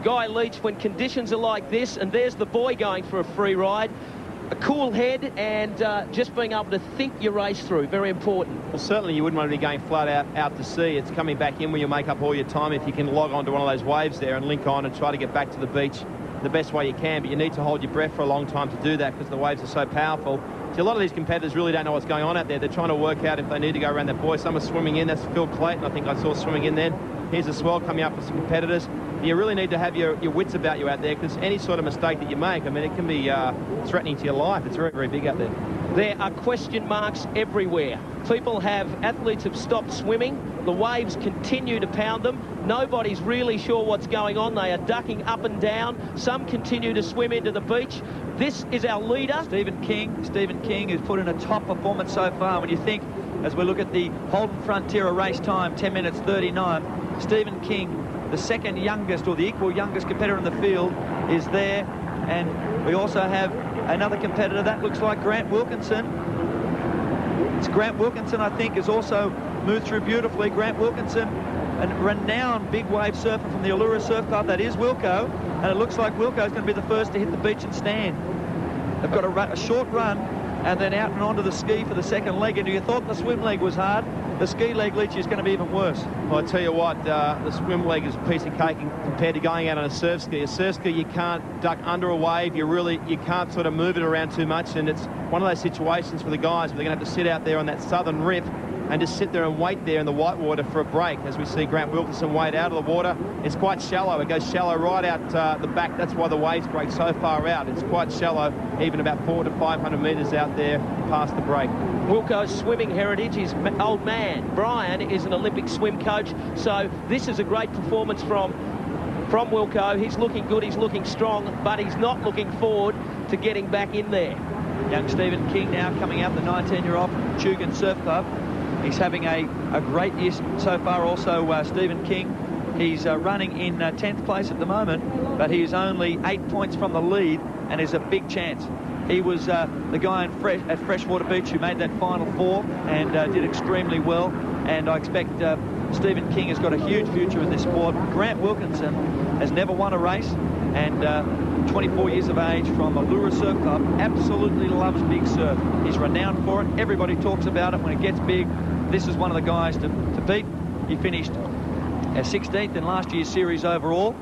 Guy Leach, when conditions are like this, and there's the boy going for a free ride, a cool head and just being able to think your race through, very important. Well, certainly you wouldn't want to be going flat out to sea. It's coming back in where you make up all your time if you can log onto one of those waves there and link on and try to get back to the beach the best way you can. But you need to hold your breath for a long time to do that because the waves are so powerful. See, a lot of these competitors really don't know what's going on out there. They're trying to work out if they need to go around that buoy. Some are swimming in. That's Phil Clayton, I think I saw swimming in then. Here's a swell coming up with some competitors. You really need to have your wits about you out there because any sort of mistake that you make, I mean, it can be threatening to your life. It's very, very big out there. There are question marks everywhere. Athletes have stopped swimming. The waves continue to pound them. Nobody's really sure what's going on. They are ducking up and down. Some continue to swim into the beach. This is our leader, Stephen King. Stephen King has put in a top performance so far. When you think, as we look at the Holden Frontiera race time, 10 minutes 39, Stephen King, the second youngest or the equal youngest competitor in the field, is there. And we also have another competitor that looks like Grant Wilkinson. It's Grant Wilkinson, I think, has also moved through beautifully. Grant Wilkinson, a renowned big wave surfer from the Allura Surf Club. That is Wilco, and it looks like Wilco's going to be the first to hit the beach and stand. They've got a short run and then out and onto the ski for the second leg. And you thought the swim leg was hard, the ski leg, Leachy, is going to be even worse. Well, I tell you what, the swim leg is a piece of cake compared to going out on a surf ski. A surf ski, you can't duck under a wave. You can't sort of move it around too much. And it's one of those situations for the guys where they're going to have to sit out there on that southern rip and just sit there and wait there in the white water for a break. As we see Grant Wilkinson wade out of the water, it's quite shallow. It goes shallow right out the back. That's why the waves break so far out. It's quite shallow, even about 400 to 500 metres out there past the break. Wilco's swimming heritage, his old man, Brian, is an Olympic swim coach. So this is a great performance from Wilco. He's looking good, he's looking strong, but he's not looking forward to getting back in there. Young Stephen King now coming out, the 19-year-old from Chugan Surf Club. He's having a great year so far also, Stephen King. He's running in 10th place at the moment, but he is only 8 points from the lead and is a big chance. He was the guy at Freshwater Beach who made that final four and did extremely well. And I expect Stephen King has got a huge future in this sport. Grant Wilkinson has never won a race and 24 years of age from Allura Surf Club, absolutely loves big surf. He's renowned for it. Everybody talks about it when it gets big. This is one of the guys to beat. He finished 16th in last year's series overall,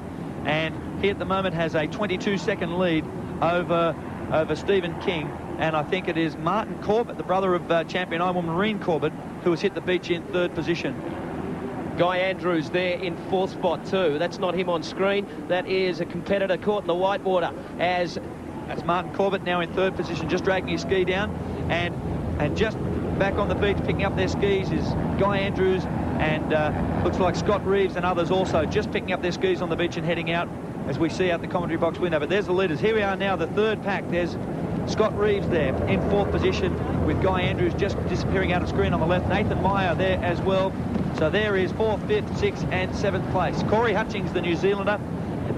and he at the moment has a 22-second lead over Stephen King. And I think it is Martin Corbett, the brother of champion Ironman Marine Corbett, who has hit the beach in 3rd position. Guy Andrews there in 4th spot too. That's not him on screen. That is a competitor caught in the white water. That's Martin Corbett now in 3rd position, just dragging his ski down. And just back on the beach picking up their skis is Guy Andrews and looks like Scott Reeves and others also just picking up their skis on the beach and heading out as we see out the commentary box window. But there's the leaders. Here we are now, the 3rd pack. There's Scott Reeves there in 4th position with Guy Andrews just disappearing out of screen on the left. Nathan Meyer there as well. So there is 4th, 5th, 6th and 7th place. Cory Hutchings, the New Zealander,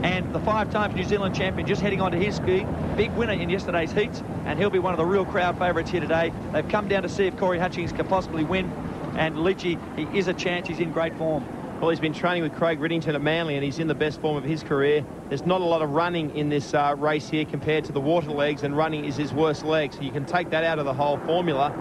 and the 5 times New Zealand champion, just heading onto his ski. Big winner in yesterday's heats, and he'll be one of the real crowd favourites here today. They've come down to see if Cory Hutchings can possibly win, and Leachy, he is a chance. He's in great form. Well, he's been training with Craig Riddington at Manly, and he's in the best form of his career. There's not a lot of running in this race here compared to the water legs, and running is his worst leg. So you can take that out of the whole formula.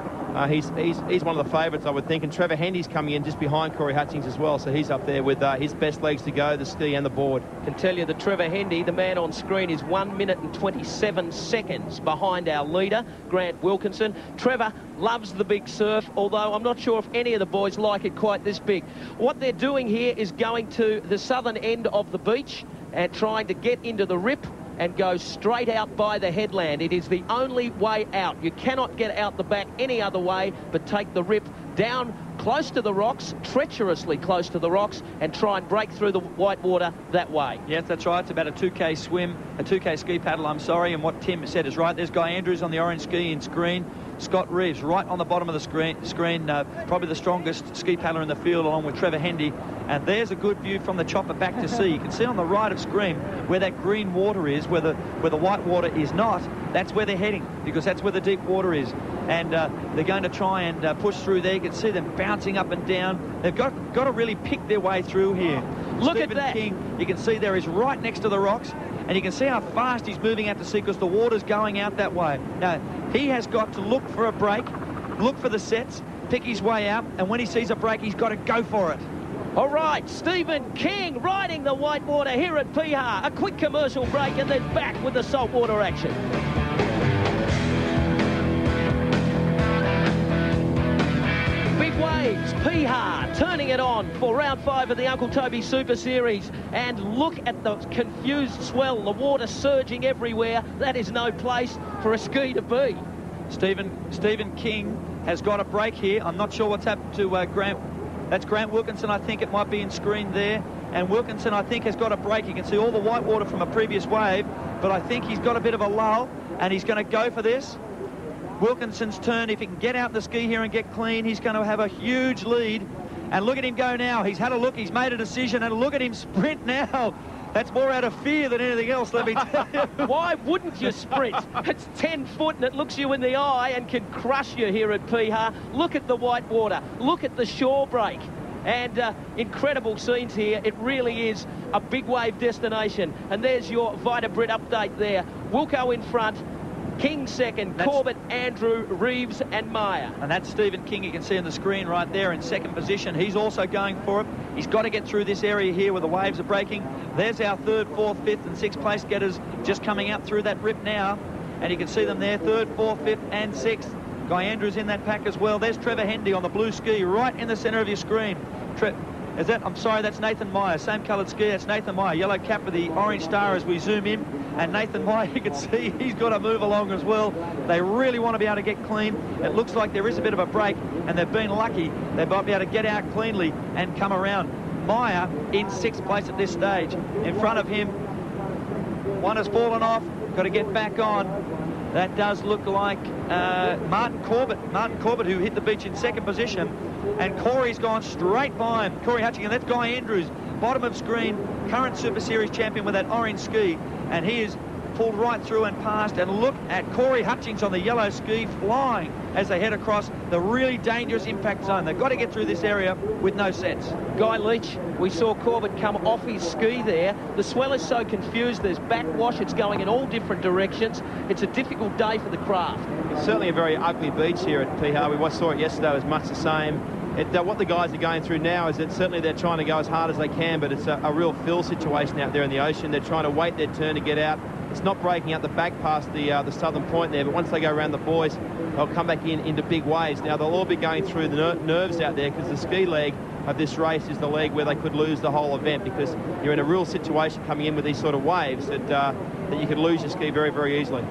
He's one of the favourites, I would think. And Trevor Hendy's coming in just behind Cory Hutchings as well. So he's up there with his best legs to go, the ski and the board. I can tell you that Trevor Hendy, the man on screen, is 1 minute and 27 seconds behind our leader, Grant Wilkinson. Trevor loves the big surf, although I'm not sure if any of the boys like it quite this big. What they're doing here is going to the southern end of the beach and trying to get into the rip and go straight out by the headland. It is the only way out. You cannot get out the back any other way but take the rip down close to the rocks, treacherously close to the rocks, and try and break through the white water that way. Yes, that's right. It's about a 2K swim, a 2K ski paddle, I'm sorry, and what Tim said is right. There's Guy Andrews on the orange ski in screen. Scott Reeves right on the bottom of the screen, probably the strongest ski paddler in the field, along with Trevor Hendy. And there's a good view from the chopper back to sea. You can see on the right of screen where that green water is, where the white water is not. That's where they're heading, because that's where the deep water is. and they're going to try and push through there. You can see them bouncing up and down. They've got to really pick their way through here. Look Stephen at that. King, you can see there, is right next to the rocks, and you can see how fast he's moving out to sea because the water's going out that way. Now, he has got to look for a break, look for the sets, pick his way out, and when he sees a break, he's got to go for it. All right, Stephen King riding the whitewater here at Piha. A quick commercial break and then back with the saltwater action. Big waves, Piha turning it on for round 5 of the Uncle Toby Super Series. And look at the confused swell, the water surging everywhere. That is no place for a ski to be. Stephen King has got a break here. I'm not sure what's happened to Grant. That's Grant Wilkinson, I think it might be in screen there. And Wilkinson, I think, has got a break. You can see all the white water from a previous wave, but I think he's got a bit of a lull, and he's going to go for this. Wilkinson's turn. If he can get out in the ski here and get clean, he's going to have a huge lead. And look at him go now. He's had a look. He's made a decision, and look at him sprint now. That's more out of fear than anything else, let me tell you. Why wouldn't you sprint? It's 10 foot and it looks you in the eye and can crush you here at Piha. Look at the white water. Look at the shore break. And incredible scenes here. It really is a big wave destination. And there's your Vita Brit update there. Wilco in front. King second, Corbett, Andrew, Reeves and Meyer. And that's Stephen King, you can see on the screen right there in second position. He's also going for it. He's got to get through this area here where the waves are breaking. There's our 3rd, 4th, 5th and 6th place getters just coming out through that rip now. And you can see them there, 3rd, 4th, 5th and 6th. Guy Andrews in that pack as well. There's Trevor Hendy on the blue ski right in the centre of your screen. I'm sorry, that's Nathan Meyer. Same coloured ski, that's Nathan Meyer. Yellow cap with the orange star as we zoom in. And Nathan Meyer, you can see he's got to move along as well. They really want to be able to get clean. It looks like there is a bit of a break, and they've been lucky. They might be able to get out cleanly and come around. Meyer in 6th place at this stage. In front of him, one has fallen off, got to get back on. That does look like Martin Corbett, who hit the beach in 2nd position. And Cory's gone straight by him. Cory Hutchings, and that's Guy Andrews, bottom of screen, current Super Series champion with that orange ski. And he is pulled right through and past. And look at Cory Hutchings on the yellow ski flying as they head across the really dangerous impact zone. They've got to get through this area with no sets. Guy Leach, we saw Corbett come off his ski there. The swell is so confused. There's backwash. It's going in all different directions. It's a difficult day for the craft. It's certainly a very ugly beach here at Piha. We saw it yesterday. It was much the same. What the guys are going through now is that certainly they're trying to go as hard as they can, but it's a real fill situation out there in the ocean. They're trying to wait their turn to get out. It's not breaking out the back past the southern point there, but once they go around the buoys, they'll come back into big waves. Now, they'll all be going through the nerves out there because the ski leg of this race is the leg where they could lose the whole event, because you're in a real situation coming in with these sort of waves that you could lose your ski very, very easily.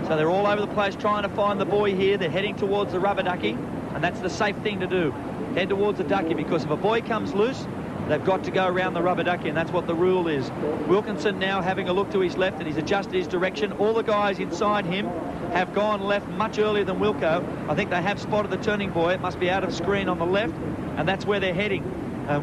So they're all over the place trying to find the buoy here. They're heading towards the rubber ducky, and that's the safe thing to do. Head towards the ducky, because if a buoy comes loose, they've got to go around the rubber ducky, and that's what the rule is. Wilkinson now having a look to his left, and he's adjusted his direction. All the guys inside him have gone left much earlier than Wilco. I think they have spotted the turning buoy. It must be out of screen on the left, and that's where they're heading.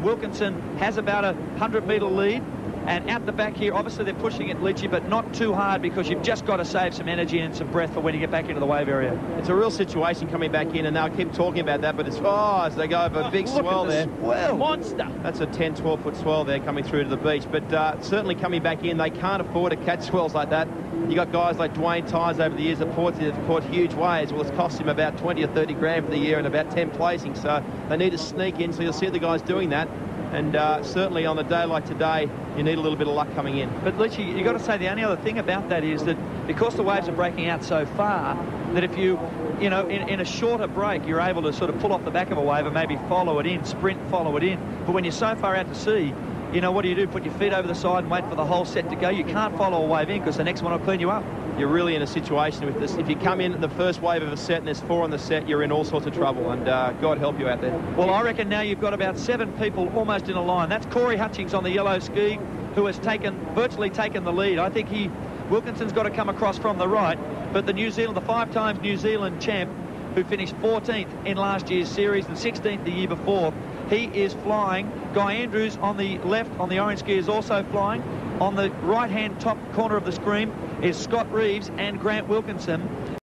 Wilkinson has about a 100-metre lead. And out the back here, obviously they're pushing it, Leachy, but not too hard, because you've just got to save some energy and some breath for when you get back into the wave area. It's a real situation coming back in, and they'll keep talking about that, but it's, as they go over a big swell there. Swell. Monster. That's a 10, 12-foot swell there coming through to the beach, but certainly coming back in, they can't afford to catch swells like that. You got guys like Dwayne Tynes over the years that have caught huge waves. Well, it's cost him about 20 or 30 grand for the year and about 10 placings, so they need to sneak in, so you'll see the guys doing that. And certainly on a day like today, you need a little bit of luck coming in. But Leachy, you've got to say the only other thing about that is that because the waves are breaking out so far, that if you know, in a shorter break, you're able to sort of pull off the back of a wave and maybe follow it in, sprint, follow it in. But when you're so far out to sea, you know, what do? Put your feet over the side and wait for the whole set to go. You can't follow a wave in, because the next one will clean you up. You're really in a situation with this. If you come in the first wave of a set and there's 4 on the set, you're in all sorts of trouble, and God help you out there. Well, I reckon now you've got about 7 people almost in a line. That's Cory Hutchings on the yellow ski, who has virtually taken the lead. I think Wilkinson's got to come across from the right, but the 5-time New Zealand champ, who finished 14th in last year's series and 16th the year before, he is flying. Guy Andrews on the left on the orange ski is also flying. On the right-hand top corner of the screen is Scott Reeves and Grant Wilkinson.